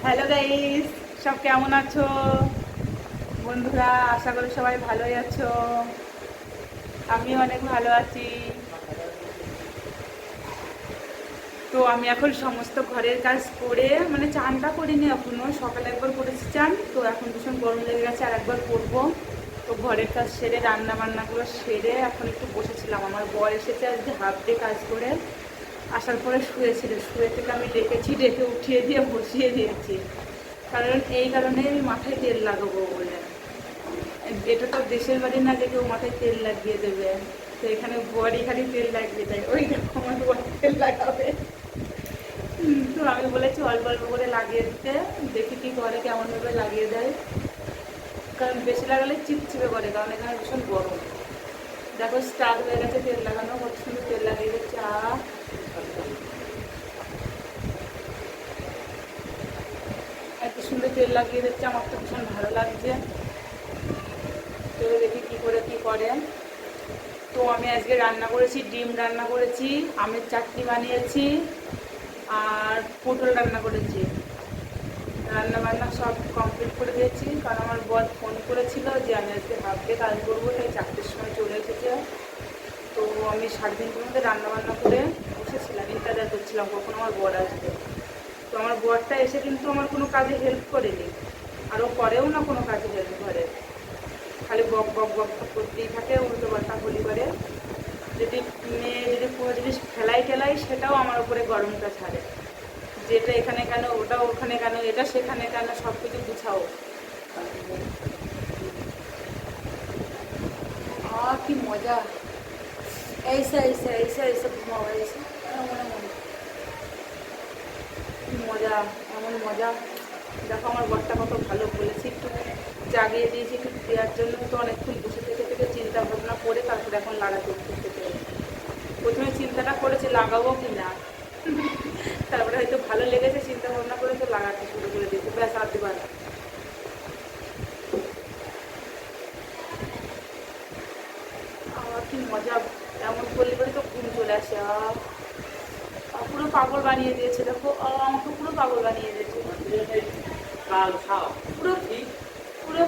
Hello guys, সব কেমন আছো বন্ধুরা? আশা করি সবাই ভালোই আছো। আমি অনেক ভালো আছি। তো আমি এখন সমস্ত ঘরের কাজ করে মানে চানটা করিনি এখনো, সকালে একবার করেছি চান, তো এখন ভীষণ গরম লেগে গেছে আর একবার করবো। তো ঘরের কাজ সেরে রান্না বান্নাগুলো সেরে এখন একটু বসেছিলাম। আমার বর এসেছে আজকে হাফ ডে কাজ করে, আসার পরে শুয়েছিল, শুয়ে থেকে আমি ডেকে উঠিয়ে দিয়ে বসিয়ে দিয়েছি। কারণ এই কারণে আমি মাথায় তেল লাগাবো বলে। এটা তো দেশের বাড়ি না যে কেউ মাথায় তেল লাগিয়ে দেবে, তো এখানে বরই খালি তেল লাগিয়ে দেয়। ওই দেখো আমার বর তেল লাগাবে। তো আমি বলেছি অল্প অল্প করে লাগিয়ে দিতে, দেখি কি করে, কেমনভাবে লাগিয়ে দেয়। কারণ বেশি লাগালে চিপচিপে করে, কারণ এখানে ভীষণ গরম। দেখো স্টার্ট হয়ে গেছে তেল লাগানো, কত সুন্দর তেল লাগিয়ে দিচ্ছে। এত সুন্দর তেল লাগিয়ে দিচ্ছে, আমার তো ভীষণ ভালো লাগছে। তো দেখি কী করে কী করে। তো আমি আজকে রান্না করেছি, ডিম রান্না করেছি, আমের চাটনি বানিয়েছি, আর পটল রান্না করেছি। রান্না বান্না সব কমপ্লিট করে দিয়েছি, কারণ আমার বর ফোন করেছিল যে আমি আজকে হাফ ডে কাজ করবো, তাই 4টের সময় চলে এসেছে। তো আমি 3:30টার মধ্যে রান্না বান্না করে বসেছিলাম, ইন্টারভিউ করছিলাম কখন আমার বর আসবে। তো আমার বরটা এসে কিন্তু আমার কোনো কাজে হেল্প করেনি, আর ও করেও না কোনো কাজে হেল্প করে, খালি বক বক বক বক করতেই থাকে, উল্টো পাল্টা বলি করে। যদি মেয়ে যদি কোনো জিনিস ফেলাই টেলাই, সেটাও আমার উপরে গরমটা ছাড়ে, যে এটা এখানে কেন, ওটা ওখানে কেন, এটা সেখানে কেন, সব কিছু গুছাও। কি মজা! এইসা এইসা এইসা এইসব ঘুমাবো, এইসা মনে মনে কি মজা, এমন মজা। দেখো আমার বরটা কত ভালো, বলেছি একটু জাগিয়ে দিয়েছি একটু দেওয়ার জন্য, তো অনেকক্ষণ বসে থেকে থেকে চিন্তা ভাবনা করে তারপরে এখন লাগাতে উঠতে পেরে। প্রথমে চিন্তাটা করেছি লাগাবো কি না, তারপরে হয়তো ভালো লেগেছে, চিন্তা ভাবনা করে তো লাগাতে শুরু করে দিয়েছি, ব্যাস আর দিবার না। কি মজা, এমন করলে পরে তো ঘুম চলে আসে। পুরো পাগল বানিয়ে দিয়েছে, দেখো আমাকে পুরো পাগল বানিয়ে দিয়েছে, পুরো পুরো